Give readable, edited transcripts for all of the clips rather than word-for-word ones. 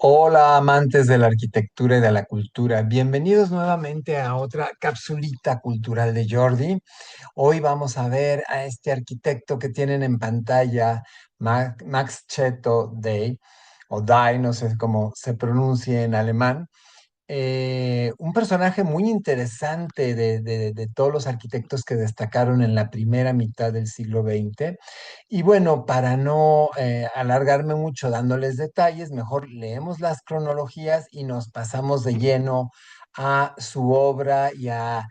Hola, amantes de la arquitectura y de la cultura. Bienvenidos nuevamente a otra capsulita cultural de Jordi. Hoy vamos a ver a este arquitecto que tienen en pantalla, Max Cheto Day, o Day, no sé cómo se pronuncia en alemán. Un personaje muy interesante de todos los arquitectos que destacaron en la primera mitad del siglo XX. Y bueno, para no alargarme mucho dándoles detalles, mejor leemos las cronologías y nos pasamos de lleno a su obra y a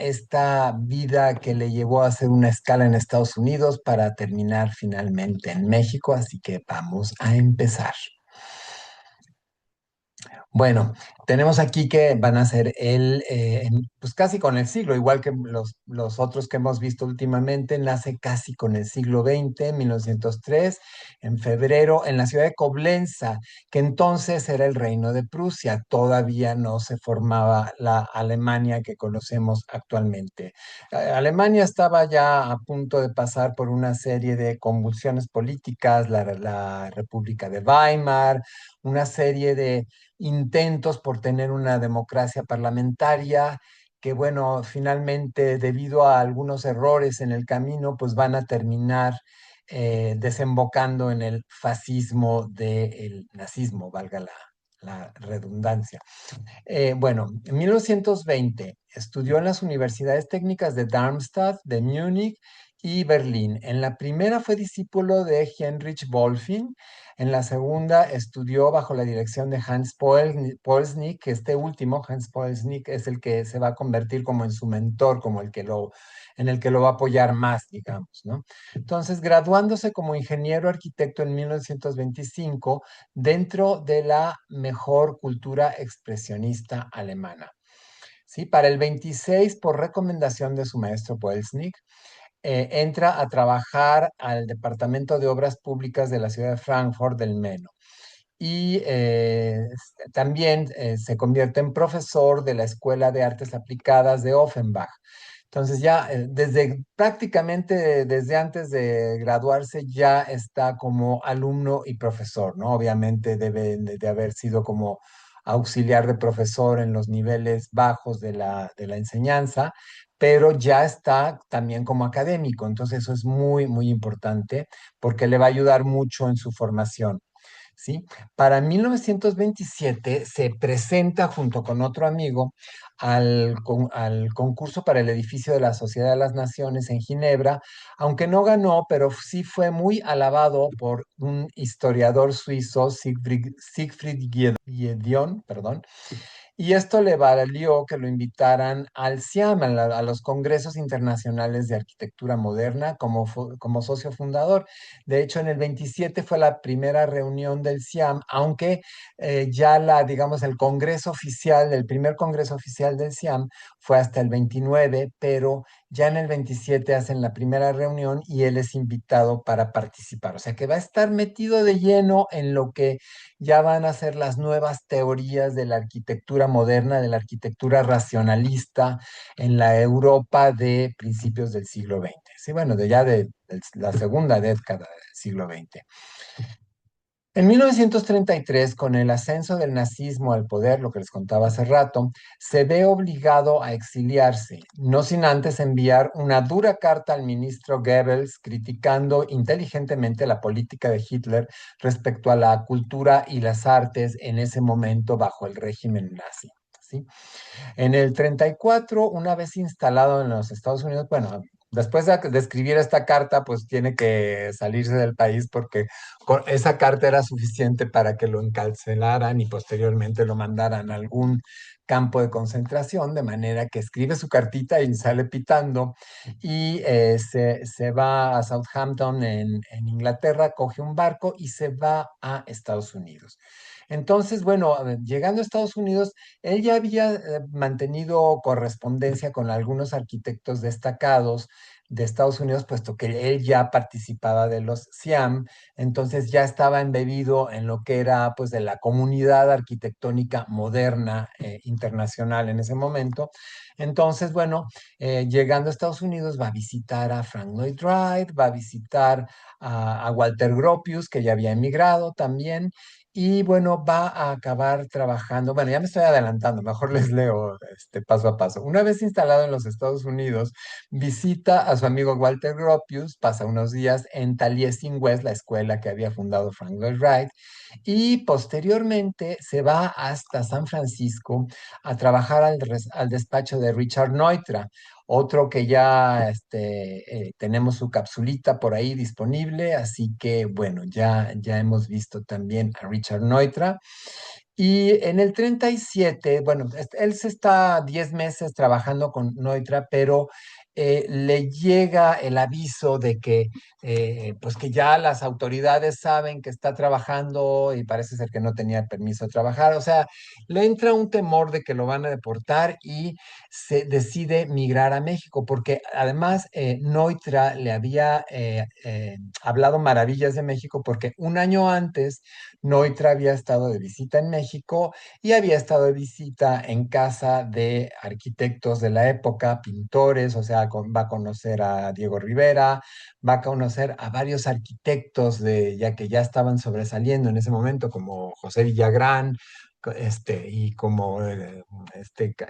esta vida que le llevó a hacer una escala en Estados Unidos para terminar finalmente en México. Así que vamos a empezar. Bueno, tenemos aquí que van a ser pues casi con el siglo, igual que los otros que hemos visto últimamente, nace casi con el siglo XX, 1903, en febrero, en la ciudad de Coblenza, que entonces era el Reino de Prusia, todavía no se formaba la Alemania que conocemos actualmente. Alemania estaba ya a punto de pasar por una serie de convulsiones políticas, la República de Weimar, una serie de intentos por tener una democracia parlamentaria que, bueno, finalmente, debido a algunos errores en el camino, pues van a terminar desembocando en el fascismo del nazismo, valga la redundancia. Bueno, en 1920 estudió en las universidades técnicas de Darmstadt, de Múnich y Berlín. En la primera fue discípulo de Heinrich Wolfing, en la segunda estudió bajo la dirección de Hans Polsnik, que este último, Hans Polsnik, es el que se va a convertir como en su mentor, como en el que lo va a apoyar más, digamos, ¿no? Entonces, graduándose como ingeniero arquitecto en 1925, dentro de la mejor cultura expresionista alemana. ¿Sí? Para el 26, por recomendación de su maestro Poelsnik, entra a trabajar al Departamento de Obras Públicas de la ciudad de Frankfurt del Meno. Y también se convierte en profesor de la Escuela de Artes Aplicadas de Offenbach. Entonces ya desde prácticamente desde antes de graduarse ya está como alumno y profesor, ¿no? Obviamente debe de haber sido como auxiliar de profesor en los niveles bajos de la enseñanza, pero ya está también como académico. Entonces eso es muy, muy importante porque le va a ayudar mucho en su formación. ¿Sí? Para 1927 se presenta junto con otro amigo al concurso para el edificio de la Sociedad de las Naciones en Ginebra, aunque no ganó, pero sí fue muy alabado por un historiador suizo, Siegfried Giedion, perdón, y esto le valió que lo invitaran al CIAM, a los Congresos Internacionales de Arquitectura Moderna, como socio fundador. De hecho, en el 27 fue la primera reunión del CIAM, aunque ya digamos, el primer Congreso oficial del CIAM fue hasta el 29, pero ya en el 27 hacen la primera reunión y él es invitado para participar. O sea que va a estar metido de lleno en lo que ya van a ser las nuevas teorías de la arquitectura moderna, de la arquitectura racionalista en la Europa de principios del siglo XX. Sí, bueno, de la segunda década del siglo XX. En 1933, con el ascenso del nazismo al poder, lo que les contaba hace rato, se ve obligado a exiliarse, no sin antes enviar una dura carta al ministro Goebbels criticando inteligentemente la política de Hitler respecto a la cultura y las artes en ese momento bajo el régimen nazi. ¿Sí? En el 34, una vez instalado en los Estados Unidos, bueno, después de escribir esta carta, pues tiene que salirse del país porque esa carta era suficiente para que lo encarcelaran y posteriormente lo mandaran a algún campo de concentración, de manera que escribe su cartita y sale pitando y se va a Southampton en Inglaterra, coge un barco y se va a Estados Unidos. Entonces, bueno, llegando a Estados Unidos, él ya había mantenido correspondencia con algunos arquitectos destacados de Estados Unidos, puesto que él ya participaba de los CIAM, entonces ya estaba embebido en lo que era pues de la comunidad arquitectónica moderna internacional en ese momento. Entonces, bueno, llegando a Estados Unidos va a visitar a Frank Lloyd Wright, va a visitar a Walter Gropius, que ya había emigrado también, y bueno, va a acabar trabajando. Bueno, ya me estoy adelantando, mejor les leo paso a paso. Una vez instalado en los Estados Unidos, visita a su amigo Walter Gropius, pasa unos días en Taliesin West, la escuela que había fundado Frank Lloyd Wright, y posteriormente se va hasta San Francisco a trabajar al despacho de Richard Neutra, otro que ya tenemos su capsulita por ahí disponible, así que bueno, ya hemos visto también a Richard Neutra. Y en el 37, bueno, él se está 10 meses trabajando con Neutra, pero le llega el aviso de que, pues que ya las autoridades saben que está trabajando y parece ser que no tenía permiso de trabajar. O sea, le entra un temor de que lo van a deportar y se decide migrar a México, porque además Neutra le había hablado maravillas de México, porque un año antes Neutra había estado de visita en México y había estado de visita en casa de arquitectos de la época, pintores, o sea, va a conocer a Diego Rivera, va a conocer a varios arquitectos ya que ya estaban sobresaliendo en ese momento, como José Villagrán, y como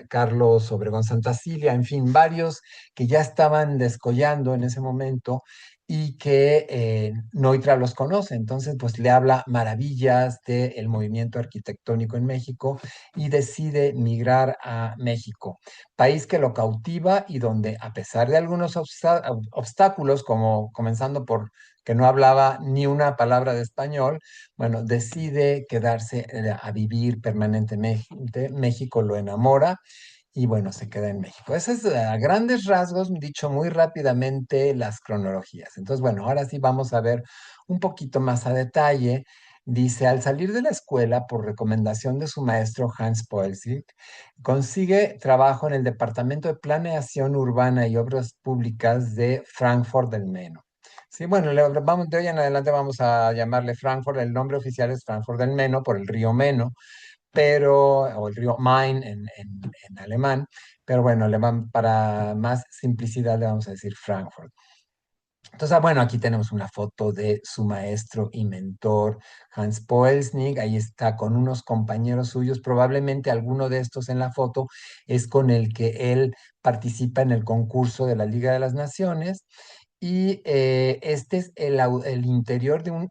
Carlos Obregón Santacilia, en fin, varios que ya estaban descollando en ese momento y que Neutra los conoce. Entonces, pues le habla maravillas del movimiento arquitectónico en México y decide migrar a México, país que lo cautiva y donde, a pesar de algunos obstáculos, como comenzando por que no hablaba ni una palabra de español, bueno, decide quedarse a vivir permanentemente. México lo enamora y bueno, se queda en México. Ese es a grandes rasgos, dicho muy rápidamente, las cronologías. Entonces, bueno, ahora sí vamos a ver un poquito más a detalle. Dice, al salir de la escuela, por recomendación de su maestro Hans Poelzig, consigue trabajo en el Departamento de Planeación Urbana y Obras Públicas de Frankfurt del Meno. Sí, bueno, vamos, de hoy en adelante vamos a llamarle Frankfurt. El nombre oficial es Frankfurt del Meno por el río Meno, pero, o el río Main en alemán, pero bueno, para más simplicidad le vamos a decir Frankfurt. Entonces, bueno, aquí tenemos una foto de su maestro y mentor, Hans Poelsnig. Ahí está con unos compañeros suyos. Probablemente alguno de estos en la foto es con el que él participa en el concurso de la Liga de las Naciones. Y este es el interior de un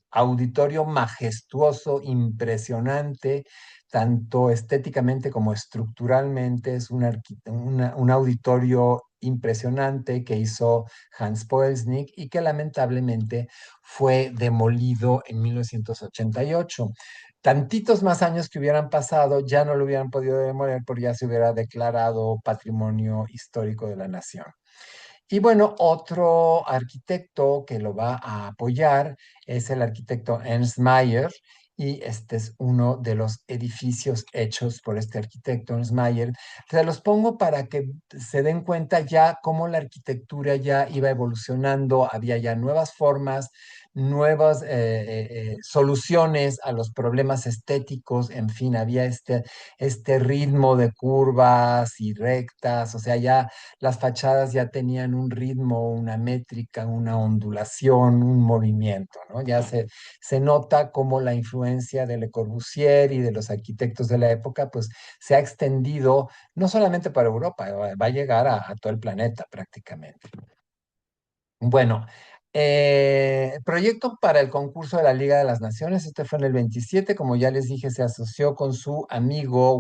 auditorio majestuoso, impresionante, tanto estéticamente como estructuralmente. Es un auditorio impresionante que hizo Hans Poelsnig y que lamentablemente fue demolido en 1988. Tantitos más años que hubieran pasado, ya no lo hubieran podido demoler porque ya se hubiera declarado patrimonio histórico de la nación. Y bueno, otro arquitecto que lo va a apoyar es el arquitecto Ernst Mayr, y este es uno de los edificios hechos por este arquitecto Ernst Mayr. Se los pongo para que se den cuenta ya cómo la arquitectura ya iba evolucionando, había ya nuevas formas, nuevas soluciones a los problemas estéticos, en fin, había este ritmo de curvas y rectas, o sea, ya las fachadas ya tenían un ritmo, una métrica, una ondulación, un movimiento, ¿no? Se nota cómo la influencia de Le Corbusier y de los arquitectos de la época, pues se ha extendido no solamente para Europa, va a llegar a todo el planeta prácticamente. Bueno, proyecto para el concurso de la Liga de las Naciones. Este fue en el 27, como ya les dije, se asoció con su amigo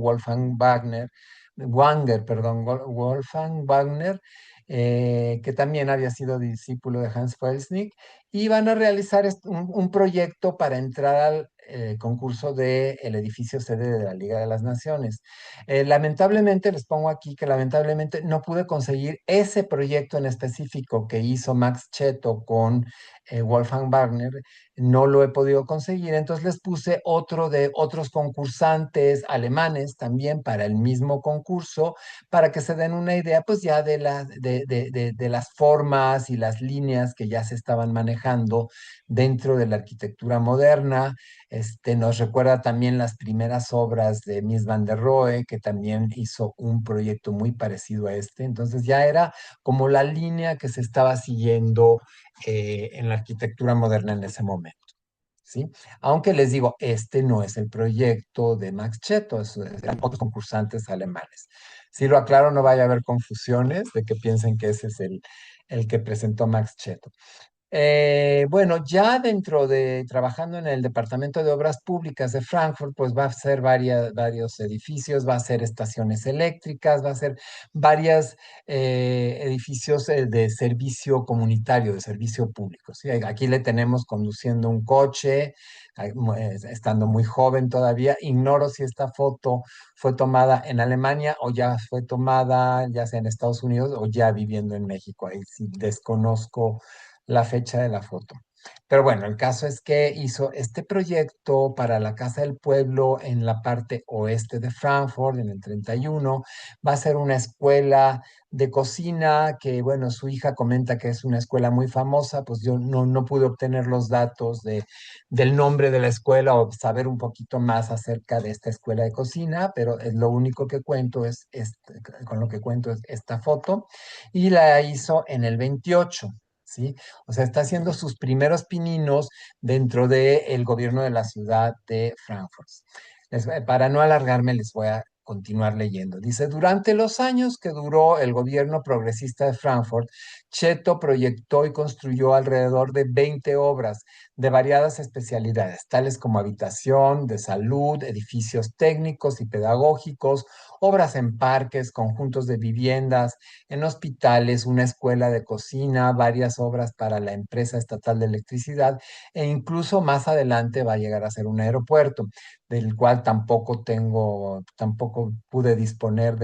Wanger, perdón, Wolfgang Wagner, que también había sido discípulo de Hans Felsnick, y van a realizar un proyecto para entrar al concurso del edificio sede de la Liga de las Naciones. Lamentablemente, les pongo aquí que lamentablemente no pude conseguir ese proyecto en específico que hizo Max Cheto con Wolfgang Wagner, no lo he podido conseguir, entonces les puse otro de otros concursantes alemanes también para el mismo concurso, para que se den una idea pues ya de las formas y las líneas que ya se estaban manejando dentro de la arquitectura moderna. Nos recuerda también las primeras obras de Mies van der Rohe, que también hizo un proyecto muy parecido a este. Entonces ya era como la línea que se estaba siguiendo en la arquitectura moderna en ese momento. ¿sí? Aunque les digo, este no es el proyecto de Max Cheto, eran otros concursantes alemanes. Si lo aclaro, no vaya a haber confusiones de que piensen que ese es el que presentó Max Cheto. Bueno, ya dentro de trabajando en el Departamento de Obras Públicas de Frankfurt, pues va a ser varios edificios, va a ser estaciones eléctricas, va a ser varios edificios de servicio comunitario, de servicio público. ¿Sí? Aquí le tenemos conduciendo un coche, estando muy joven todavía. Ignoro si esta foto fue tomada en Alemania o ya fue tomada ya sea en Estados Unidos o ya viviendo en México. Ahí sí desconozco la fecha de la foto. Pero bueno, el caso es que hizo este proyecto para la Casa del Pueblo en la parte oeste de Frankfurt, en el 31. Va a ser una escuela de cocina que, bueno, su hija comenta que es una escuela muy famosa, pues yo no pude obtener los datos del nombre de la escuela o saber un poquito más acerca de esta escuela de cocina, pero es lo único que cuento con lo que cuento es esta foto y la hizo en el 28. ¿Sí? O sea, está haciendo sus primeros pininos dentro del gobierno de la ciudad de Frankfurt. Para no alargarme, les voy a continuar leyendo. Dice, durante los años que duró el gobierno progresista de Frankfurt, Cheto proyectó y construyó alrededor de 20 obras de variadas especialidades, tales como habitación, de salud, edificios técnicos y pedagógicos, obras en parques, conjuntos de viviendas, en hospitales, una escuela de cocina, varias obras para la empresa estatal de electricidad e incluso más adelante va a llegar a ser un aeropuerto, del cual tampoco pude disponer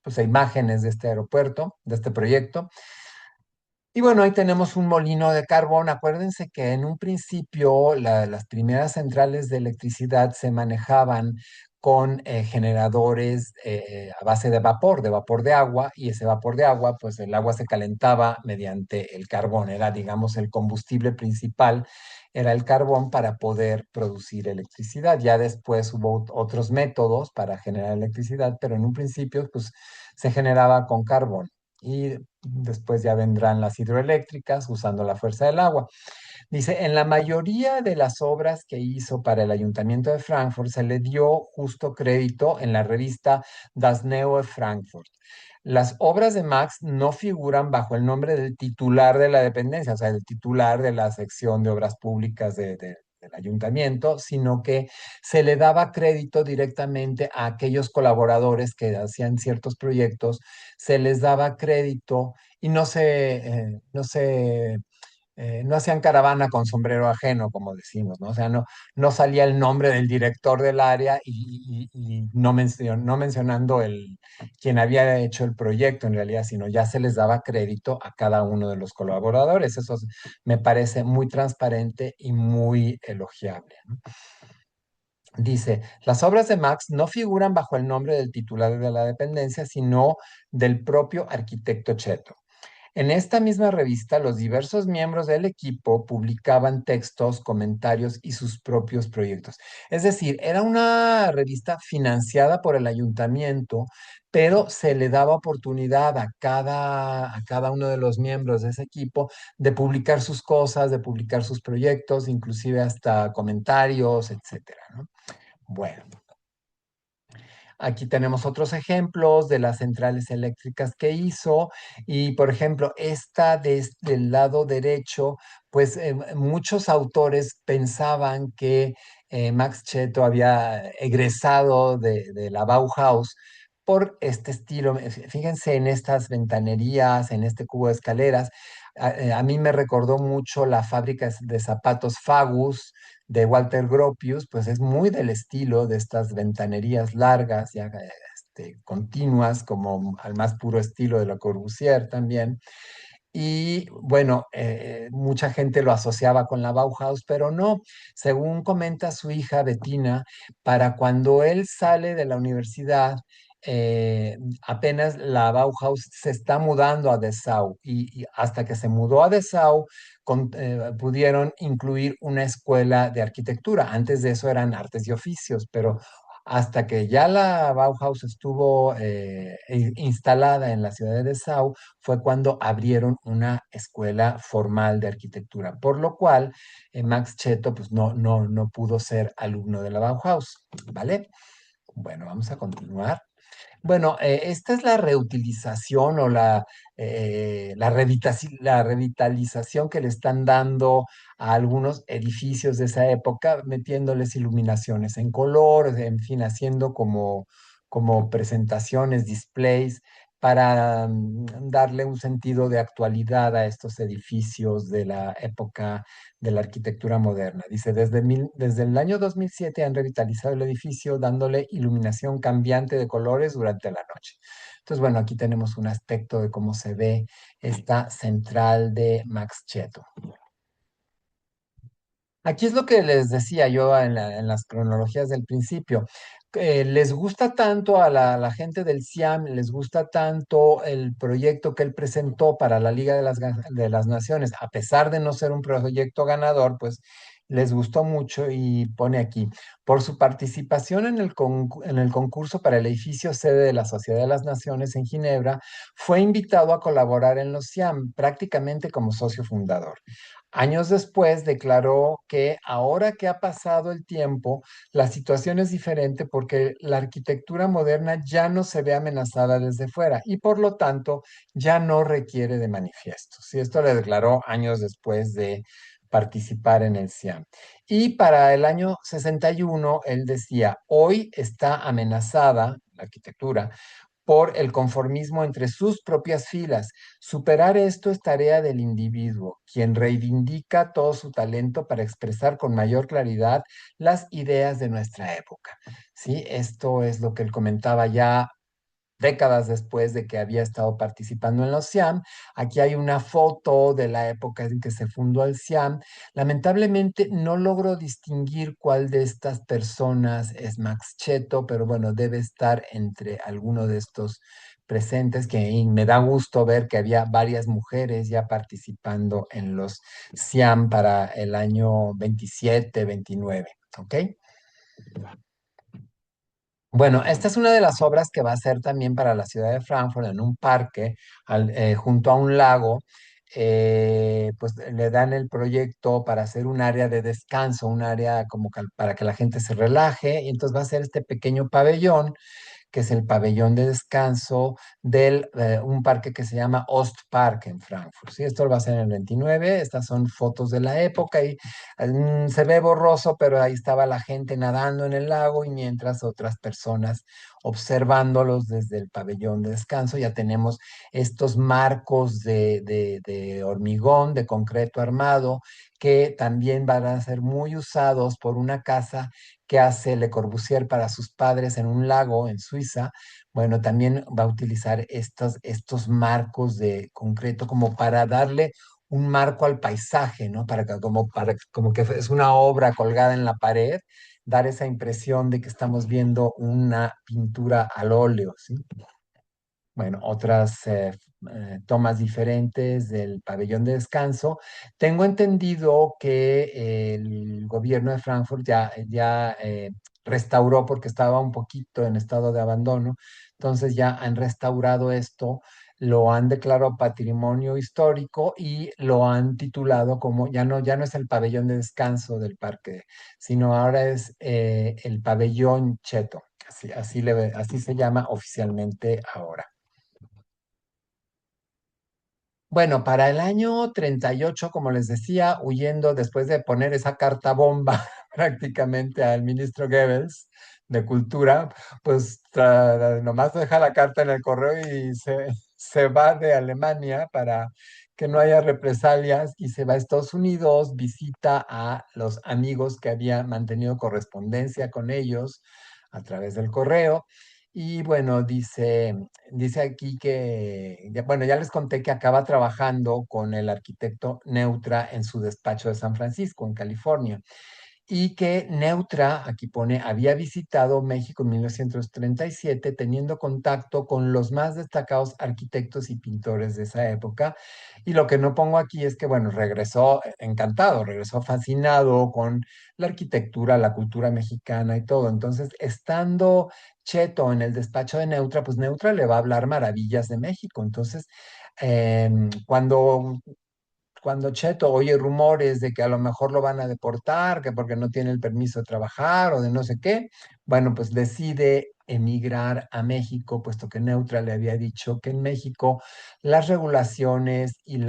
pues, de imágenes de este aeropuerto, de este proyecto. Y bueno, ahí tenemos un molino de carbón. Acuérdense que en un principio las primeras centrales de electricidad se manejaban con generadores a base de vapor de agua, y ese vapor de agua, pues el agua se calentaba mediante el carbón. Era, digamos, el combustible principal, era el carbón para poder producir electricidad. Ya después hubo otros métodos para generar electricidad, pero en un principio, pues se generaba con carbón. Y después ya vendrán las hidroeléctricas usando la fuerza del agua. Dice, en la mayoría de las obras que hizo para el Ayuntamiento de Frankfurt se le dio justo crédito en la revista Das Neue Frankfurt. Las obras de Max no figuran bajo el nombre del titular de la dependencia, o sea, el titular de la sección de obras públicas del ayuntamiento, sino que se le daba crédito directamente a aquellos colaboradores que hacían ciertos proyectos, se les daba crédito y no hacían caravana con sombrero ajeno, como decimos, ¿no? O sea, no salía el nombre del director del área y no mencionando quien había hecho el proyecto en realidad, sino ya se les daba crédito a cada uno de los colaboradores. Eso me parece muy transparente y muy elogiable, ¿no? Dice, las obras de Max no figuran bajo el nombre del titular de la dependencia, sino del propio arquitecto Cheto. En esta misma revista, los diversos miembros del equipo publicaban textos, comentarios y sus propios proyectos. Es decir, era una revista financiada por el ayuntamiento, pero se le daba oportunidad a cada uno de los miembros de ese equipo de publicar sus cosas, de publicar sus proyectos, inclusive hasta comentarios, etcétera, ¿no? Bueno. Aquí tenemos otros ejemplos de las centrales eléctricas que hizo y, por ejemplo, esta desde el lado derecho, pues muchos autores pensaban que Max Cheto había egresado de la Bauhaus por este estilo. Fíjense en estas ventanerías, en este cubo de escaleras. A mí me recordó mucho la fábrica de zapatos Fagus de Walter Gropius, pues es muy del estilo de estas ventanerías largas, ya continuas, como al más puro estilo de Le Corbusier también. Y bueno, mucha gente lo asociaba con la Bauhaus, pero no. Según comenta su hija Bettina, para cuando él sale de la universidad, apenas la Bauhaus se está mudando a Dessau y hasta que se mudó a Dessau pudieron incluir una escuela de arquitectura. Antes de eso eran artes y oficios, pero hasta que ya la Bauhaus estuvo instalada en la ciudad de Dessau, fue cuando abrieron una escuela formal de arquitectura, por lo cual Max Cheto pues no pudo ser alumno de la Bauhaus, ¿vale? Bueno, vamos a continuar. Bueno, esta es la reutilización o la revitalización que le están dando a algunos edificios de esa época, metiéndoles iluminaciones en color, en fin, haciendo como presentaciones, displays, para darle un sentido de actualidad a estos edificios de la época de la arquitectura moderna. Dice, desde el año 2007 han revitalizado el edificio dándole iluminación cambiante de colores durante la noche. Entonces, bueno, aquí tenemos un aspecto de cómo se ve esta central de Max Cheto. Aquí es lo que les decía yo en las cronologías del principio. Les gusta tanto a la gente del CIAM, les gusta tanto el proyecto que él presentó para la Liga de las Naciones, a pesar de no ser un proyecto ganador, pues les gustó mucho y pone aquí, por su participación en el concurso para el edificio sede de la Sociedad de las Naciones en Ginebra, fue invitado a colaborar en los CIAM, prácticamente como socio fundador. Años después declaró que ahora que ha pasado el tiempo, la situación es diferente porque la arquitectura moderna ya no se ve amenazada desde fuera y por lo tanto ya no requiere de manifiestos. Y esto le declaró años después de participar en el CIAM. Y para el año 61, él decía, hoy está amenazada la arquitectura por el conformismo entre sus propias filas. Superar esto es tarea del individuo, quien reivindica todo su talento para expresar con mayor claridad las ideas de nuestra época. Sí, esto es lo que él comentaba ya décadas después de que había estado participando en los CIAM. Aquí hay una foto de la época en que se fundó el CIAM. Lamentablemente no logro distinguir cuál de estas personas es Max Cheto, pero bueno, debe estar entre alguno de estos presentes, que y me da gusto ver que había varias mujeres ya participando en los CIAM para el año 27, 29, ¿ok? Bueno, esta es una de las obras que va a hacer también para la ciudad de Frankfurt en un parque junto a un lago. Pues le dan el proyecto para hacer un área de descanso, un área como para que la gente se relaje, y entonces va a ser este pequeño pabellón que es el pabellón de descanso de un parque que se llama Ostpark en Frankfurt. ¿Sí? Esto lo va a hacer en el 29. Estas son fotos de la época y se ve borroso, pero ahí estaba la gente nadando en el lago y mientras otras personas observándolos desde el pabellón de descanso. Ya tenemos estos marcos de hormigón, de concreto armado, que también van a ser muy usados por una casa que hace Le Corbusier para sus padres en un lago en Suiza. Bueno, también va a utilizar estos marcos de concreto como para darle un marco al paisaje, ¿no? Como que es una obra colgada en la pared, dar esa impresión de que estamos viendo una pintura al óleo, ¿sí? Bueno, otras tomas diferentes del pabellón de descanso. Tengo entendido que el gobierno de Frankfurt ya restauró porque estaba un poquito en estado de abandono. Entonces ya han restaurado esto, lo han declarado patrimonio histórico y lo han titulado como, ya no es el pabellón de descanso del parque, sino ahora es el pabellón Cheto. Así se llama oficialmente ahora. Bueno, para el año 38, como les decía, huyendo después de poner esa carta bomba prácticamente al ministro Goebbels de Cultura, pues nomás deja la carta en el correo y se va de Alemania para que no haya represalias y se va a Estados Unidos, visita a los amigos que había mantenido correspondencia con ellos a través del correo. Y bueno, dice aquí que, bueno, ya les conté que acaba trabajando con el arquitecto Neutra en su despacho de San Francisco, en California. y que Neutra, aquí pone, había visitado México en 1937 teniendo contacto con los más destacados arquitectos y pintores de esa época. Y lo que no pongo aquí es que, bueno, regresó encantado, regresó fascinado con la arquitectura, la cultura mexicana y todo. Entonces, estando Cheto en el despacho de Neutra, pues Neutra le va a hablar maravillas de México. Entonces, cuando Cheto oye rumores de que a lo mejor lo van a deportar, que porque no tiene el permiso de trabajar o de no sé qué, bueno, pues decide emigrar a México, puesto que Neutra le había dicho que en México las regulaciones y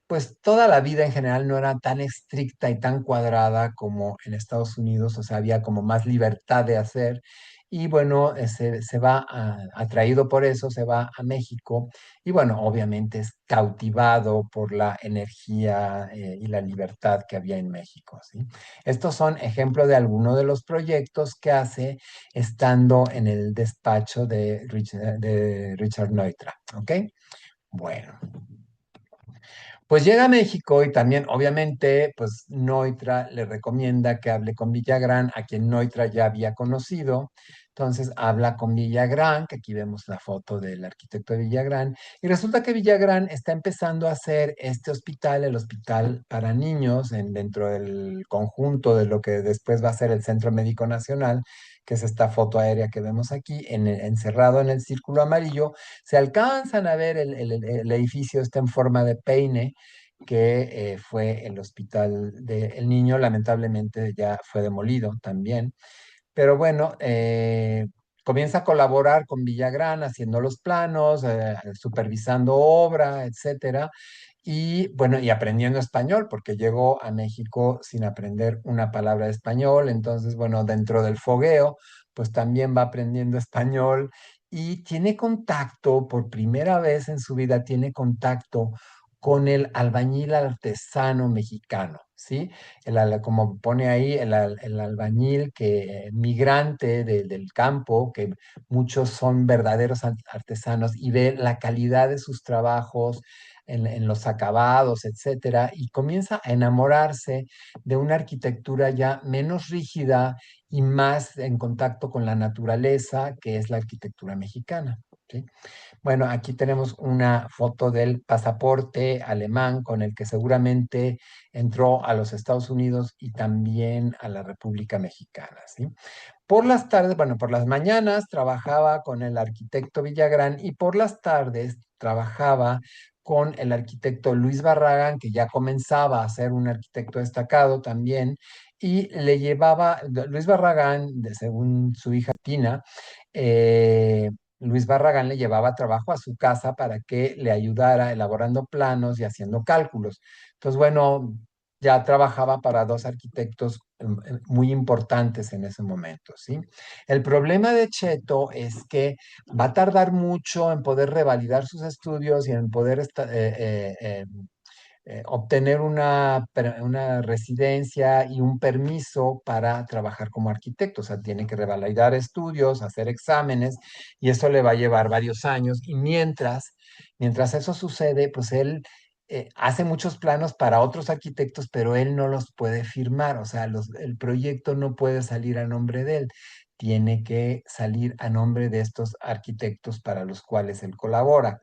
pues toda la vida en general no era tan estricta y tan cuadrada como en Estados Unidos, o sea, había como más libertad de hacer. Y bueno, se va atraído por eso, se va a México y bueno, obviamente es cautivado por la energía y la libertad que había en México, ¿sí? Estos son ejemplos de algunos de los proyectos que hace estando en el despacho de Richard Neutra, ¿ok? Bueno, pues llega a México y también, obviamente, pues Neutra le recomienda que hable con Villagrán, a quien Neutra ya había conocido. Entonces habla con Villagrán, que aquí vemos la foto del arquitecto de Villagrán, y resulta que Villagrán está empezando a hacer este hospital, el Hospital para Niños, dentro del conjunto de lo que después va a ser el Centro Médico Nacional, que es esta foto aérea que vemos aquí, encerrado en el círculo amarillo. Se alcanzan a ver el edificio está en forma de peine, que fue el hospital del niño, lamentablemente ya fue demolido también. Pero bueno, comienza a colaborar con Villagrán haciendo los planos, supervisando obra, etcétera. Y bueno, y aprendiendo español, porque llegó a México sin aprender una palabra de español. Entonces, bueno, dentro del fogueo, pues también va aprendiendo español y tiene contacto, por primera vez en su vida, tiene contacto con el albañil artesano mexicano, ¿sí? Como pone ahí, el albañil que migrante del campo, que muchos son verdaderos artesanos y ve la calidad de sus trabajos en los acabados, etcétera, y comienza a enamorarse de una arquitectura ya menos rígida y más en contacto con la naturaleza, que es la arquitectura mexicana. ¿Sí? Bueno, aquí tenemos una foto del pasaporte alemán con el que seguramente entró a los Estados Unidos y también a la República Mexicana, ¿sí? Por las tardes, bueno, por las mañanas trabajaba con el arquitecto Villagrán y por las tardes trabajaba con el arquitecto Luis Barragán, que ya comenzaba a ser un arquitecto destacado también, y le llevaba, Luis Barragán, según su hija Tina, eh, Luis Barragán le llevaba trabajo a su casa para que le ayudara elaborando planos y haciendo cálculos. Entonces, bueno, ya trabajaba para dos arquitectos muy importantes en ese momento, ¿sí? El problema de Cheto es que va a tardar mucho en poder revalidar sus estudios y en poder obtener una residencia y un permiso para trabajar como arquitecto. O sea, tiene que revalidar estudios, hacer exámenes, y eso le va a llevar varios años. Y mientras eso sucede, pues él hace muchos planos para otros arquitectos, pero él no los puede firmar. O sea, el proyecto no puede salir a nombre de él. Tiene que salir a nombre de estos arquitectos para los cuales él colabora.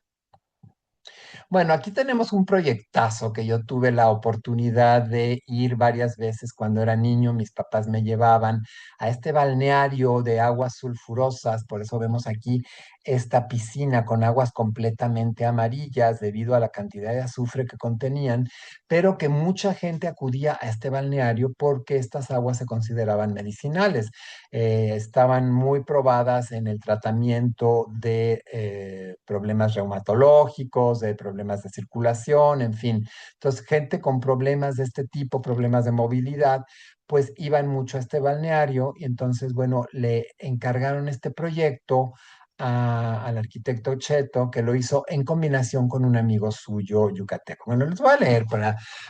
Bueno, aquí tenemos un proyectazo que yo tuve la oportunidad de ir varias veces cuando era niño. Mis papás me llevaban a este balneario de aguas sulfurosas, por eso vemos aquí esta piscina con aguas completamente amarillas debido a la cantidad de azufre que contenían, pero que mucha gente acudía a este balneario porque estas aguas se consideraban medicinales. Estaban muy probadas en el tratamiento de problemas reumatológicos, de problemas de circulación, en fin. Entonces, gente con problemas de este tipo, problemas de movilidad, pues iban mucho a este balneario y entonces, bueno, le encargaron este proyecto al arquitecto Cheto, que lo hizo en combinación con un amigo suyo yucateco. Bueno, les voy a leer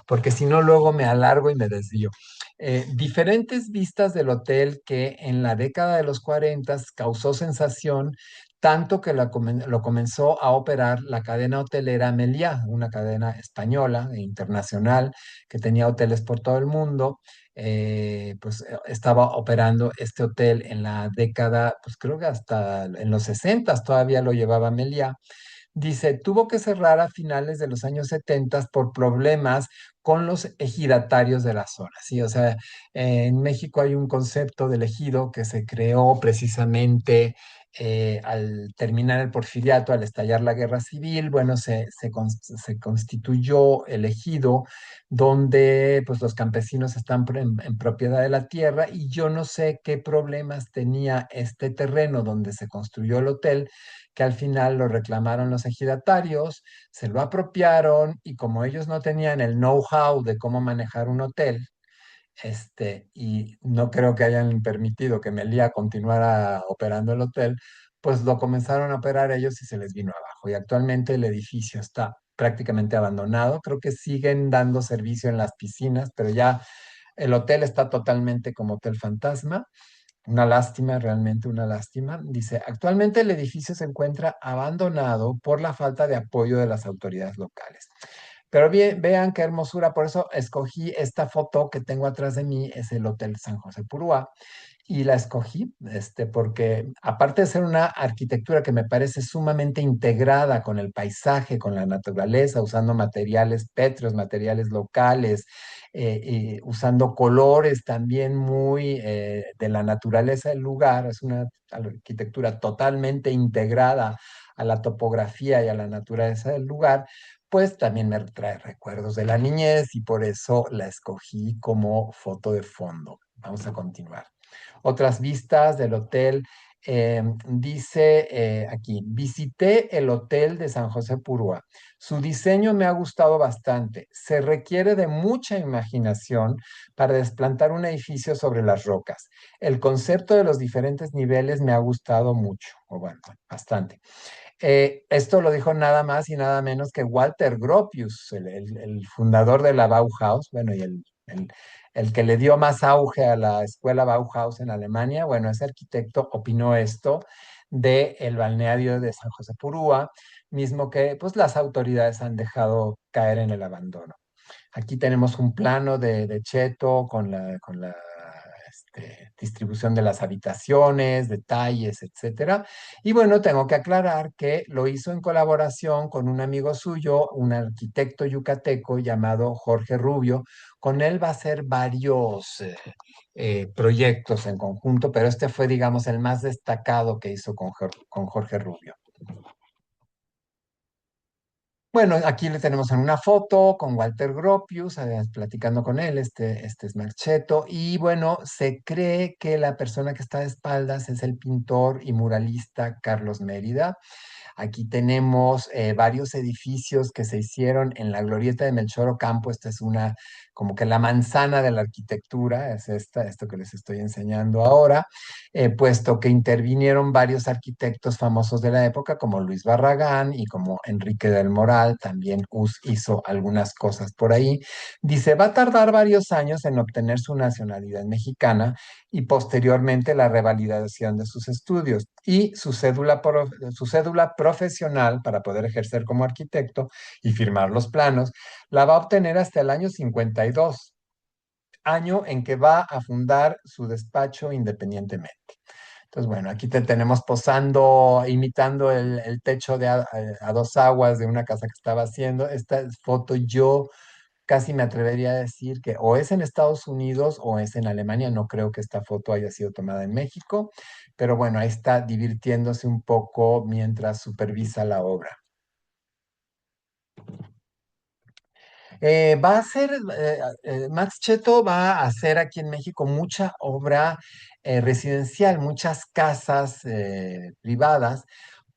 porque si no, luego me alargo y me desvío. Diferentes vistas del hotel que en la década de los 40 causó sensación tanto que lo comenzó a operar la cadena hotelera Meliá, una cadena española e internacional que tenía hoteles por todo el mundo. Estaba operando este hotel en la década, pues creo que hasta en los 60 todavía lo llevaba Meliá. Dice, tuvo que cerrar a finales de los años 70 por problemas con los ejidatarios de la zona, ¿sí? O sea, en México hay un concepto del ejido que se creó precisamente al terminar el porfiriato, al estallar la guerra civil. Bueno, se constituyó el ejido donde pues los campesinos están en propiedad de la tierra, y yo no sé qué problemas tenía este terreno donde se construyó el hotel, que al final lo reclamaron los ejidatarios, se lo apropiaron, y como ellos no tenían el know-how de cómo manejar un hotel, y no creo que hayan permitido que Melía continuara operando el hotel, pues lo comenzaron a operar ellos y se les vino abajo. Y actualmente el edificio está prácticamente abandonado. Creo que siguen dando servicio en las piscinas, pero ya el hotel está totalmente como hotel fantasma. Una lástima, realmente una lástima. Dice, actualmente el edificio se encuentra abandonado por la falta de apoyo de las autoridades locales. Pero bien, vean qué hermosura, por eso escogí esta foto que tengo atrás de mí, es el Hotel San José Purúa, y la escogí, porque aparte de ser una arquitectura que me parece sumamente integrada con el paisaje, con la naturaleza, usando materiales pétreos, materiales locales, y usando colores también muy de la naturaleza del lugar, es una arquitectura totalmente integrada a la topografía y a la naturaleza del lugar, pues también me trae recuerdos de la niñez y por eso la escogí como foto de fondo. Vamos a continuar. Otras vistas del hotel. Dice aquí, visité el hotel de San José Purúa. Su diseño me ha gustado bastante. Se requiere de mucha imaginación para desplantar un edificio sobre las rocas. El concepto de los diferentes niveles me ha gustado mucho, o bueno, bastante. Esto lo dijo nada más y nada menos que Walter Gropius, el fundador de la Bauhaus, bueno, y el que le dio más auge a la escuela Bauhaus en Alemania. Bueno, ese arquitecto opinó esto de el balneario de San José Purúa, mismo que pues las autoridades han dejado caer en el abandono. Aquí tenemos un plano de Cheto con la distribución de las habitaciones, detalles, etcétera. Y bueno, tengo que aclarar que lo hizo en colaboración con un amigo suyo, un arquitecto yucateco llamado Jorge Rubio. Con él va a hacer varios proyectos en conjunto, pero este fue, digamos, el más destacado que hizo con Jorge Rubio. Bueno, aquí le tenemos en una foto con Walter Gropius, platicando con él, este es Marchetto, y bueno, se cree que la persona que está de espaldas es el pintor y muralista Carlos Mérida. Aquí tenemos varios edificios que se hicieron en la glorieta de Melchor Ocampo. Esta es una, como que la manzana de la arquitectura, es esto que les estoy enseñando ahora, puesto que intervinieron varios arquitectos famosos de la época, como Luis Barragán y como Enrique del Moral, también hizo algunas cosas por ahí. Dice, va a tardar varios años en obtener su nacionalidad mexicana y posteriormente la revalidación de sus estudios y su cédula profesional para poder ejercer como arquitecto y firmar los planos, la va a obtener hasta el año 52, año en que va a fundar su despacho independientemente. Entonces, bueno, aquí te tenemos posando, imitando el techo a dos aguas de una casa que estaba haciendo. Esta foto yo casi me atrevería a decir que o es en Estados Unidos o es en Alemania. No creo que esta foto haya sido tomada en México, pero bueno, ahí está divirtiéndose un poco mientras supervisa la obra. Va a hacer, Max Cheto va a hacer aquí en México mucha obra residencial, muchas casas privadas,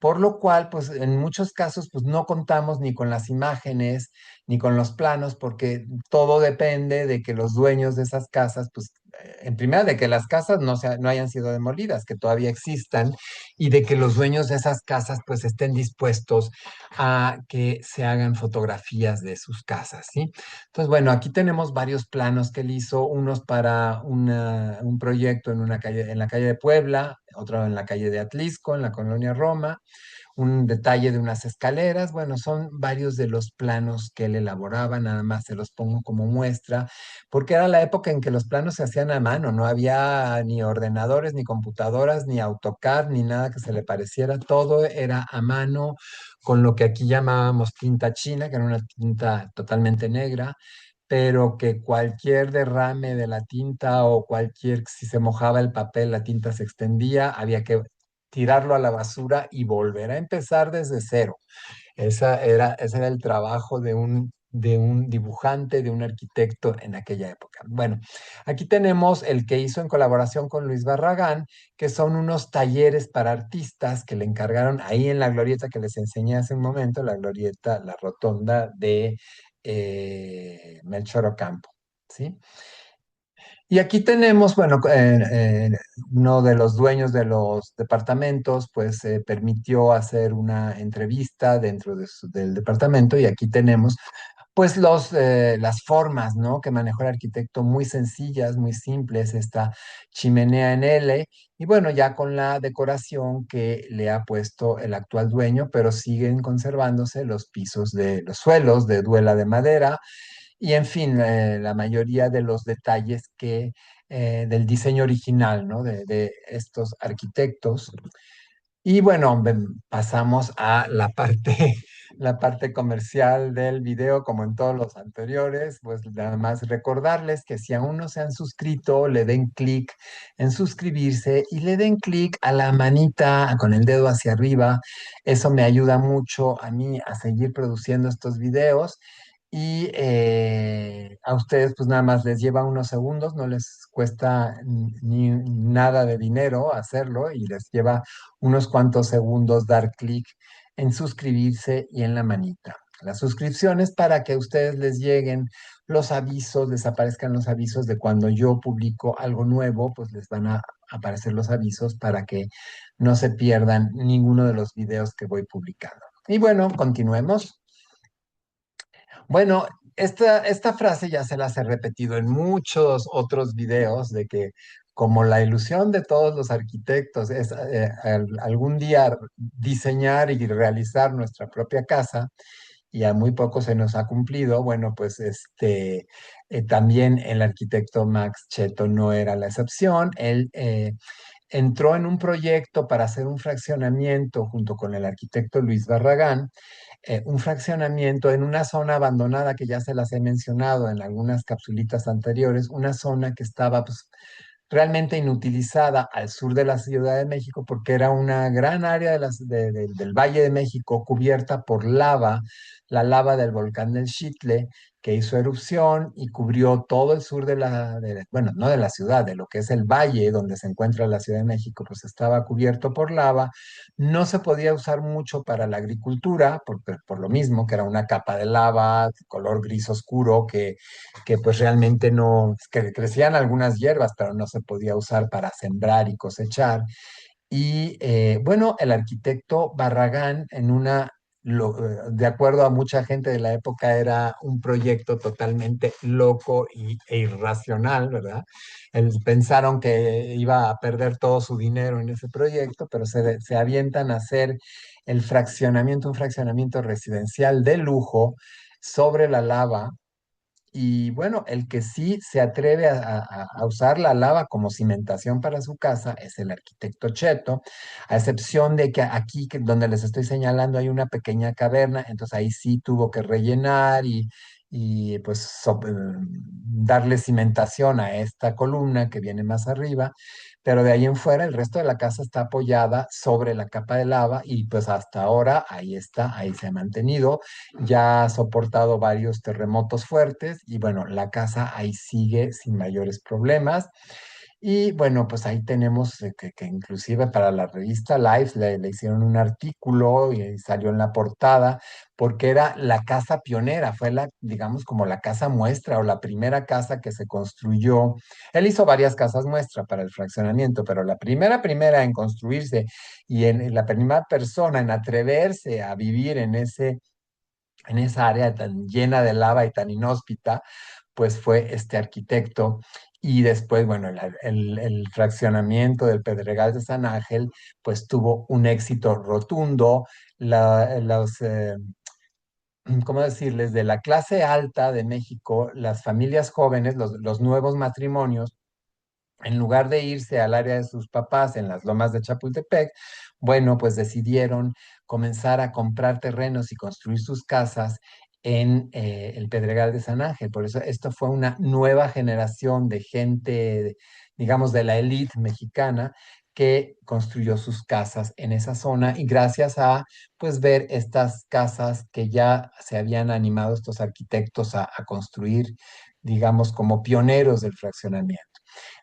por lo cual, pues en muchos casos, pues no contamos ni con las imágenes ni con los planos, porque todo depende de que los dueños de esas casas, pues, en primera, de que las casas no hayan sido demolidas, que todavía existan, y de que los dueños de esas casas, pues, estén dispuestos a que se hagan fotografías de sus casas, ¿sí? Entonces, bueno, aquí tenemos varios planos que él hizo, unos para un proyecto en la calle de Puebla, otro en la calle de Atlisco, en la colonia Roma, un detalle de unas escaleras. Bueno, son varios de los planos que él elaboraba, nada más se los pongo como muestra, porque era la época en que los planos se hacían a mano, no había ni ordenadores, ni computadoras, ni AutoCAD, ni nada que se le pareciera, todo era a mano, con lo que aquí llamábamos tinta china, que era una tinta totalmente negra, pero que cualquier derrame de la tinta o si se mojaba el papel, la tinta se extendía, había que tirarlo a la basura y volver a empezar desde cero. Ese era el trabajo de un dibujante, de un arquitecto en aquella época. Bueno, aquí tenemos el que hizo en colaboración con Luis Barragán, que son unos talleres para artistas que le encargaron ahí en la glorieta que les enseñé hace un momento, la glorieta, la rotonda de Melchor Ocampo. ¿Sí? Y aquí tenemos, bueno, uno de los dueños de los departamentos, pues permitió hacer una entrevista dentro del departamento y aquí tenemos, pues, las formas, ¿no? Que manejó el arquitecto muy sencillas, muy simples, esta chimenea en L y bueno, ya con la decoración que le ha puesto el actual dueño, pero siguen conservándose los pisos de los suelos de duela de madera y en fin, la mayoría de los detalles del diseño original, ¿no? De estos arquitectos. Y bueno, pasamos a la parte, la parte comercial del video, como en todos los anteriores, pues nada más recordarles que si aún no se han suscrito, le den clic en suscribirse y le den clic a la manita con el dedo hacia arriba. Eso me ayuda mucho a mí a seguir produciendo estos videos. Y a ustedes pues nada más les lleva unos segundos, no les cuesta ni nada de dinero hacerlo y les lleva unos cuantos segundos dar clic en suscribirse y en la manita. La suscripción es para que a ustedes les lleguen los avisos, les aparezcan los avisos de cuando yo publico algo nuevo, pues les van a aparecer los avisos para que no se pierdan ninguno de los videos que voy publicando. Y bueno, continuemos. Bueno, esta frase ya se las he repetido en muchos otros videos de que como la ilusión de todos los arquitectos es algún día diseñar y realizar nuestra propia casa, y a muy poco se nos ha cumplido, bueno, pues también el arquitecto Max Cheto no era la excepción. Él entró en un proyecto para hacer un fraccionamiento junto con el arquitecto Luis Barragán, un fraccionamiento en una zona abandonada que ya se las he mencionado en algunas capsulitas anteriores, una zona que estaba pues, realmente inutilizada al sur de la Ciudad de México porque era una gran área del Valle de México cubierta por lava, la lava del volcán del Xitle, que hizo erupción y cubrió todo el sur bueno, no de la ciudad, de lo que es el valle donde se encuentra la Ciudad de México, pues estaba cubierto por lava. No se podía usar mucho para la agricultura, por lo mismo que era una capa de lava, color gris oscuro, que pues realmente no, que crecían algunas hierbas, pero no se podía usar para sembrar y cosechar. Y bueno, el arquitecto Barragán, de acuerdo a mucha gente de la época, era un proyecto totalmente loco e irracional, ¿verdad? Pensaron que iba a perder todo su dinero en ese proyecto, pero se avientan a hacer un fraccionamiento residencial de lujo sobre la lava y bueno, el que sí se atreve a usar la lava como cimentación para su casa es el arquitecto Cheto, a excepción de que aquí donde les estoy señalando hay una pequeña caverna, entonces ahí sí tuvo que rellenar y pues darle cimentación a esta columna que viene más arriba, pero de ahí en fuera el resto de la casa está apoyada sobre la capa de lava y pues hasta ahora ahí está, ahí se ha mantenido, ya ha soportado varios terremotos fuertes y bueno, la casa ahí sigue sin mayores problemas. Y bueno, pues ahí tenemos que inclusive para la revista Life le hicieron un artículo y salió en la portada porque era la casa pionera, fue digamos, como la casa muestra o la primera casa que se construyó. Él hizo varias casas muestra para el fraccionamiento, pero la primera en construirse y la primera persona en atreverse a vivir en esa área tan llena de lava y tan inhóspita, pues fue este arquitecto. Y después, bueno, el fraccionamiento del Pedregal de San Ángel, pues tuvo un éxito rotundo. Los, ¿cómo decirles? De la clase alta de México, las familias jóvenes, los nuevos matrimonios, en lugar de irse al área de sus papás en las lomas de Chapultepec, bueno, pues decidieron comenzar a comprar terrenos y construir sus casas en el Pedregal de San Ángel. Por eso esto fue una nueva generación de gente, digamos, de la élite mexicana que construyó sus casas en esa zona y gracias a, pues, ver estas casas que ya se habían animado estos arquitectos a construir, digamos, como pioneros del fraccionamiento.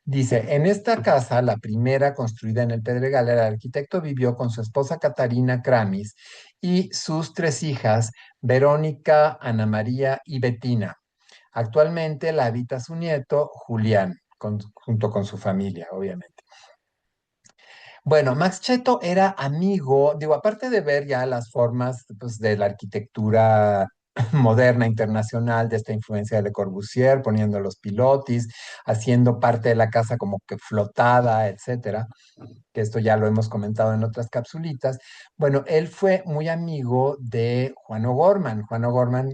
Dice, en esta casa, la primera construida en el Pedregal, el arquitecto vivió con su esposa Catarina Kramis y sus tres hijas, Verónica, Ana María y Betina. Actualmente la habita su nieto, Julián, junto con su familia, obviamente. Bueno, Max Cheto era amigo, digo, aparte de ver ya las formas pues, de la arquitectura moderna internacional, de esta influencia de Le Corbusier, poniendo los pilotis, haciendo parte de la casa como que flotada, etcétera, que esto ya lo hemos comentado en otras capsulitas. Bueno, él fue muy amigo de Juan O'Gorman. Juan O'Gorman,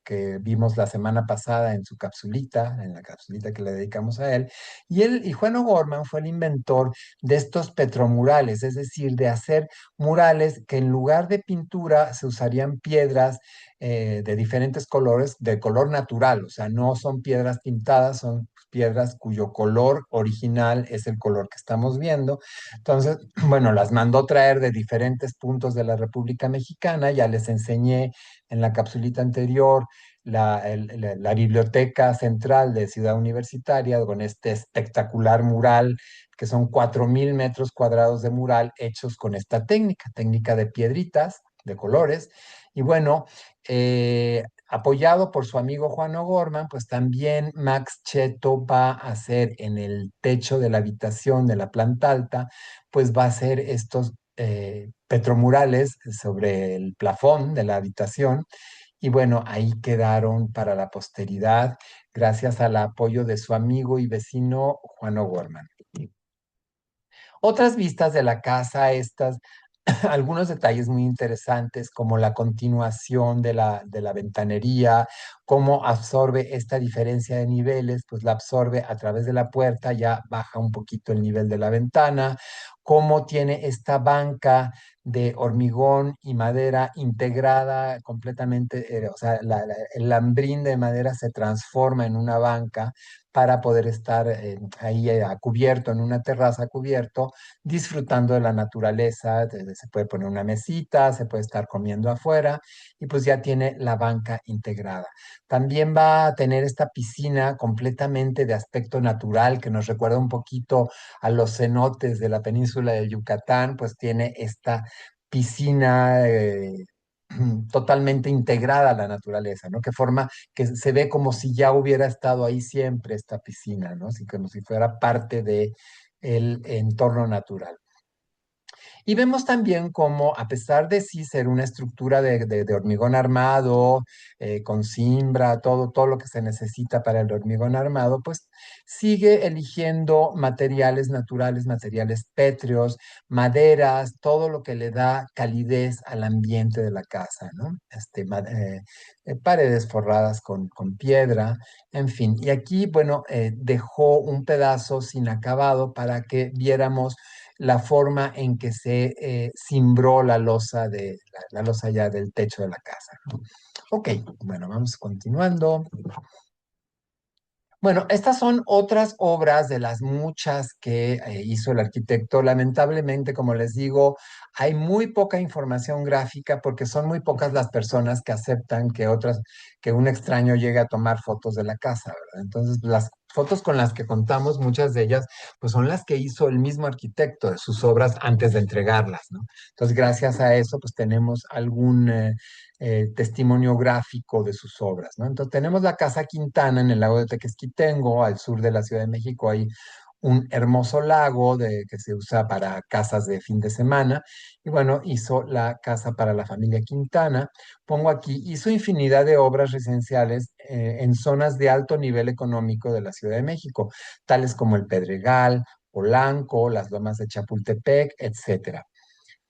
que vimos la semana pasada en su capsulita, en la capsulita que le dedicamos a él. Y Juan O'Gorman fue el inventor de estos petromurales, es decir, de hacer murales que en lugar de pintura se usarían piedras de diferentes colores, de color natural, o sea, no son piedras pintadas, son piedras cuyo color original es el color que estamos viendo. Entonces, bueno, las mandó traer de diferentes puntos de la República Mexicana, ya les enseñé en la capsulita anterior la Biblioteca Central de Ciudad Universitaria con este espectacular mural, que son 4.000 metros cuadrados de mural hechos con esta técnica de piedritas, de colores. Y bueno, apoyado por su amigo Juan O'Gorman, pues también Max Cheto va a hacer en el techo de la habitación de la planta alta, pues va a hacer estos petromurales sobre el plafón de la habitación. Y bueno, ahí quedaron para la posteridad gracias al apoyo de su amigo y vecino Juan O'Gorman. Otras vistas de la casa, estas algunos detalles muy interesantes como la continuación de la ventanería, cómo absorbe esta diferencia de niveles, pues la absorbe a través de la puerta, ya baja un poquito el nivel de la ventana, cómo tiene esta banca de hormigón y madera integrada completamente, o sea, el lambrín de madera se transforma en una banca para poder estar ahí a cubierto, en una terraza a cubierto, disfrutando de la naturaleza, se puede poner una mesita, se puede estar comiendo afuera y pues ya tiene la banca integrada. También va a tener esta piscina completamente de aspecto natural que nos recuerda un poquito a los cenotes de la península de Yucatán, pues tiene esta piscina totalmente integrada a la naturaleza, ¿no? Que forma, que se ve como si ya hubiera estado ahí siempre esta piscina, ¿no? Así como si fuera parte de el entorno natural. Y vemos también cómo, a pesar de sí ser una estructura de hormigón armado, con cimbra, todo lo que se necesita para el hormigón armado, pues sigue eligiendo materiales naturales, materiales pétreos, maderas, todo lo que le da calidez al ambiente de la casa, ¿no? Paredes forradas con piedra, en fin. Y aquí, bueno, dejó un pedazo sin acabado para que viéramos la forma en que se cimbró la losa la losa ya del techo de la casa, ¿no? Ok, bueno, vamos continuando. Bueno, estas son otras obras de las muchas que hizo el arquitecto. Lamentablemente, como les digo, hay muy poca información gráfica porque son muy pocas las personas que aceptan que un extraño llegue a tomar fotos de la casa, ¿verdad? Entonces, las fotos con las que contamos, muchas de ellas, pues son las que hizo el mismo arquitecto de sus obras antes de entregarlas, ¿no? Entonces, gracias a eso, pues tenemos algún testimonio gráfico de sus obras, ¿no? Entonces tenemos la Casa Quintana en el lago de Tequesquitengo, al sur de la Ciudad de México, hay un hermoso lago que se usa para casas de fin de semana. Y bueno, hizo la casa para la familia Quintana. Pongo aquí, hizo infinidad de obras residenciales en zonas de alto nivel económico de la Ciudad de México, tales como el Pedregal, Polanco, las Lomas de Chapultepec, etcétera.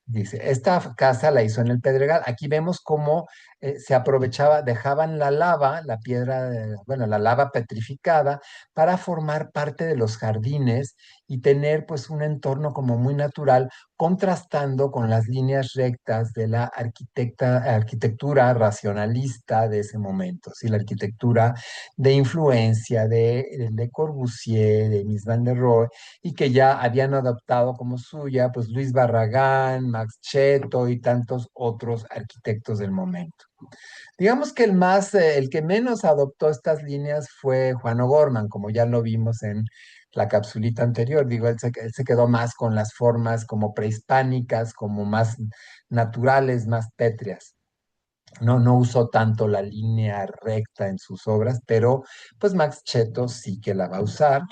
Dice, esta casa la hizo en el Pedregal. Aquí vemos cómo se aprovechaba, dejaban la lava, la piedra, bueno, la lava petrificada para formar parte de los jardines y tener pues un entorno como muy natural, contrastando con las líneas rectas de la arquitectura racionalista de ese momento, ¿sí? La arquitectura de influencia de Corbusier, de Mies van der Rohe, y que ya habían adoptado como suya, pues Luis Barragán, Max Cheto y tantos otros arquitectos del momento. Digamos que el que menos adoptó estas líneas fue Juan O'Gorman, como ya lo vimos en la capsulita anterior. Digo, él se quedó más con las formas como prehispánicas, como más naturales, más pétreas. No, no usó tanto la línea recta en sus obras, pero pues Max Cheto sí que la va a usar.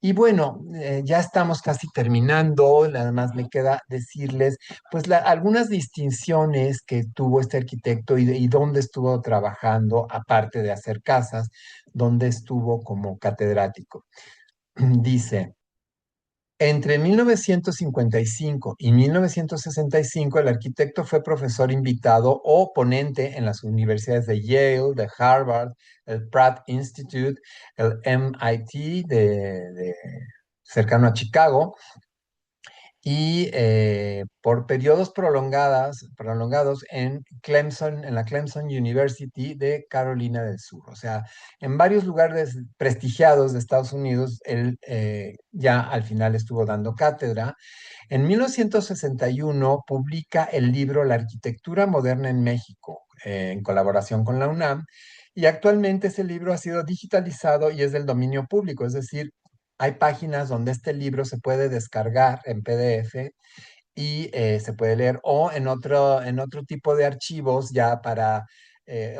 Y bueno, ya estamos casi terminando, nada más me queda decirles pues algunas distinciones que tuvo este arquitecto y dónde estuvo trabajando, aparte de hacer casas, dónde estuvo como catedrático. Dice, entre 1955 y 1965, el arquitecto fue profesor invitado o ponente en las universidades de Yale, de Harvard, el Pratt Institute, el MIT cercano a Chicago, y por periodos prolongados en la Clemson University de Carolina del Sur. O sea, en varios lugares prestigiados de Estados Unidos, él ya al final estuvo dando cátedra. En 1961 publica el libro La arquitectura moderna en México, en colaboración con la UNAM, y actualmente ese libro ha sido digitalizado y es del dominio público, es decir, hay páginas donde este libro se puede descargar en PDF y se puede leer o en otro tipo de archivos ya para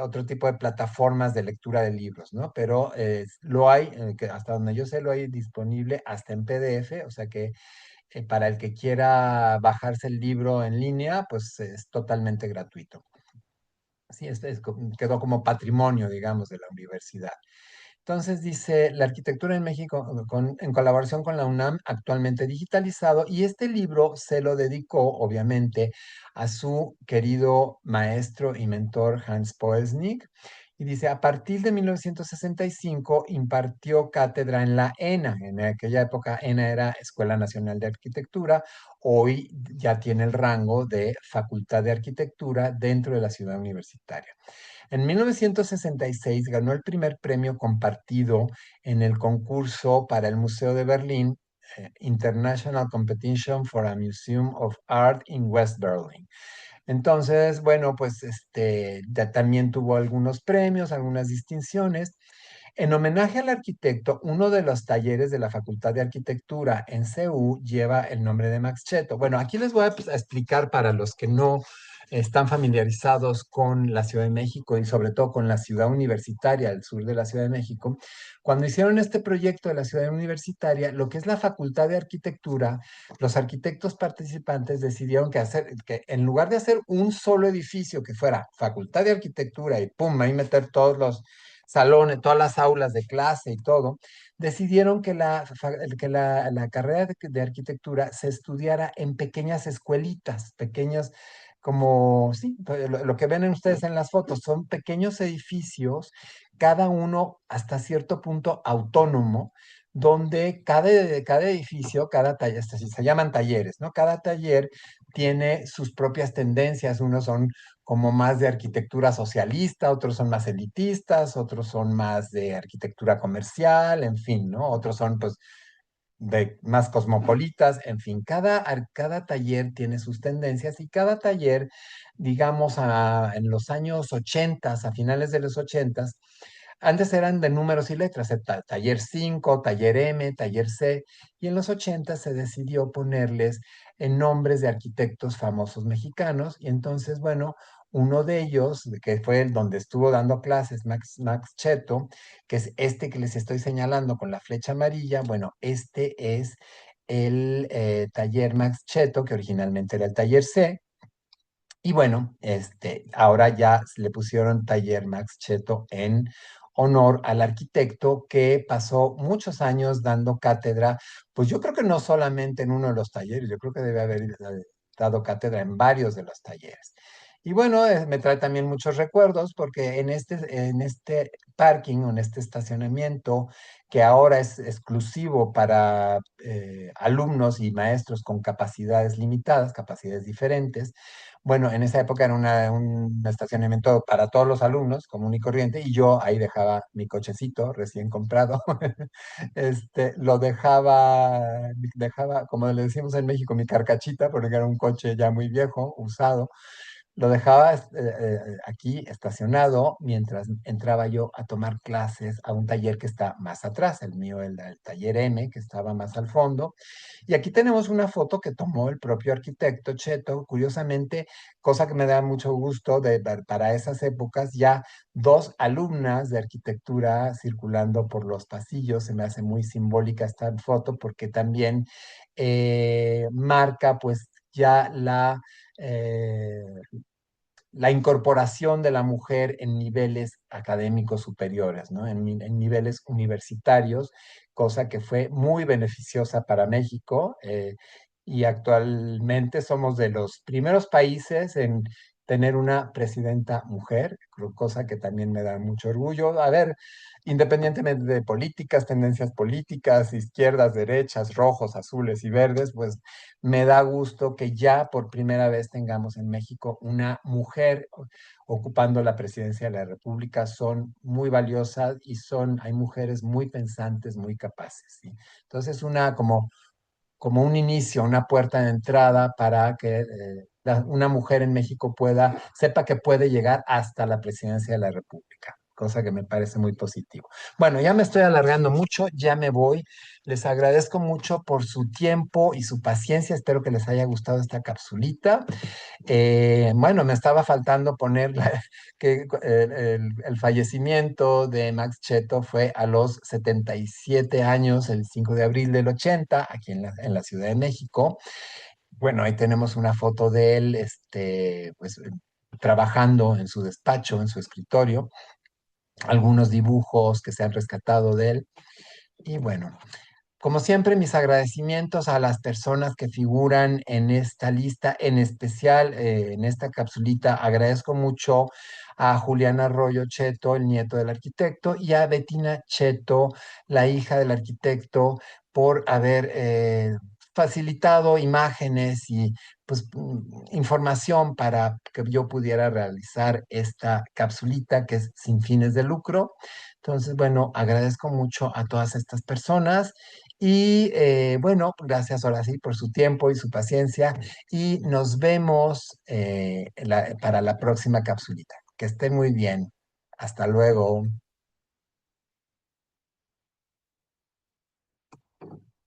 otro tipo de plataformas de lectura de libros, ¿no? Pero lo hay, que hasta donde yo sé, lo hay disponible hasta en PDF, o sea que para el que quiera bajarse el libro en línea, pues es totalmente gratuito. Sí, quedó como patrimonio, digamos, de la universidad. Entonces dice, la arquitectura en México, en colaboración con la UNAM, actualmente digitalizado, y este libro se lo dedicó, obviamente, a su querido maestro y mentor Hans Poelsnick. Y dice, a partir de 1965 impartió cátedra en la ENA. En aquella época ENA era Escuela Nacional de Arquitectura, hoy ya tiene el rango de Facultad de Arquitectura dentro de la ciudad universitaria. En 1966 ganó el primer premio compartido en el concurso para el Museo de Berlín, International Competition for a Museum of Art in West Berlin. Entonces, bueno, pues también tuvo algunos premios, algunas distinciones. En homenaje al arquitecto, uno de los talleres de la Facultad de Arquitectura en CEU lleva el nombre de Max Cheto. Bueno, aquí les voy a, pues, a explicar para los que no están familiarizados con la Ciudad de México y sobre todo con la ciudad universitaria al sur de la Ciudad de México. Cuando hicieron este proyecto de la ciudad universitaria, lo que es la Facultad de Arquitectura, los arquitectos participantes decidieron que en lugar de hacer un solo edificio que fuera Facultad de Arquitectura y pum, ahí meter todos los salones, todas las aulas de clase y todo, decidieron que la carrera de arquitectura se estudiara en pequeñas escuelitas, pequeñas, como, sí, lo que ven ustedes en las fotos, son pequeños edificios, cada uno hasta cierto punto autónomo, donde cada edificio, cada taller, se llaman talleres, ¿no? Cada taller tiene sus propias tendencias, unos son como más de arquitectura socialista, otros son más elitistas, otros son más de arquitectura comercial, en fin, ¿no? Otros son pues de más cosmopolitas, en fin, cada taller tiene sus tendencias y cada taller, digamos, en los años 80, a finales de los 80, antes eran de números y letras, taller 5, taller M, taller C, y en los 80 se decidió ponerles en nombres de arquitectos famosos mexicanos, y entonces, bueno, Uno de ellos, que fue el donde estuvo dando clases Max Cheto, que es este que les estoy señalando con la flecha amarilla, bueno, este es el taller Max Cheto, que originalmente era el taller C, y bueno, ahora ya le pusieron taller Max Cheto en honor al arquitecto que pasó muchos años dando cátedra, pues yo creo que no solamente en uno de los talleres, yo creo que debe haber dado cátedra en varios de los talleres. Y bueno, me trae también muchos recuerdos porque en este parking o en este estacionamiento que ahora es exclusivo para alumnos y maestros con capacidades limitadas, capacidades diferentes, bueno, en esa época era un estacionamiento para todos los alumnos, común y corriente, y yo ahí dejaba mi cochecito recién comprado. Lo dejaba, como le decimos en México, mi carcachita, porque era un coche ya muy viejo, usado. Lo dejaba aquí estacionado mientras entraba yo a tomar clases a un taller que está más atrás, el mío, el taller M, que estaba más al fondo. Y aquí tenemos una foto que tomó el propio arquitecto Cheto, curiosamente, cosa que me da mucho gusto de ver para esas épocas, ya dos alumnas de arquitectura circulando por los pasillos. Se me hace muy simbólica esta foto porque también marca pues ya eh, la incorporación de la mujer en niveles académicos superiores, ¿no? En niveles universitarios, cosa que fue muy beneficiosa para México, y actualmente somos de los primeros países en tener una presidenta mujer, cosa que también me da mucho orgullo. A ver, independientemente de políticas, tendencias políticas, izquierdas, derechas, rojos, azules y verdes, pues me da gusto que ya por primera vez tengamos en México una mujer ocupando la presidencia de la República. Son muy valiosas y hay mujeres muy pensantes, muy capaces, ¿sí? Entonces, como un inicio, una puerta de entrada para que una mujer en México sepa que puede llegar hasta la presidencia de la República, cosa que me parece muy positivo. Bueno, ya me estoy alargando mucho, ya me voy. Les agradezco mucho por su tiempo y su paciencia. Espero que les haya gustado esta capsulita. Bueno, me estaba faltando poner que el fallecimiento de Max Cheto fue a los 77 años, el 5 de abril del 80, aquí en la Ciudad de México. Bueno, ahí tenemos una foto de él, pues trabajando en su despacho, en su escritorio, algunos dibujos que se han rescatado de él. Y bueno, como siempre, mis agradecimientos a las personas que figuran en esta lista, en especial en esta capsulita. Agradezco mucho a Juliana Arroyo Cheto, el nieto del arquitecto, y a Bettina Cheto, la hija del arquitecto, por haber facilitado imágenes y pues información para que yo pudiera realizar esta capsulita que es sin fines de lucro. Entonces, bueno, agradezco mucho a todas estas personas y bueno, gracias ahora sí por su tiempo y su paciencia y nos vemos para la próxima capsulita. Que esté muy bien. Hasta luego.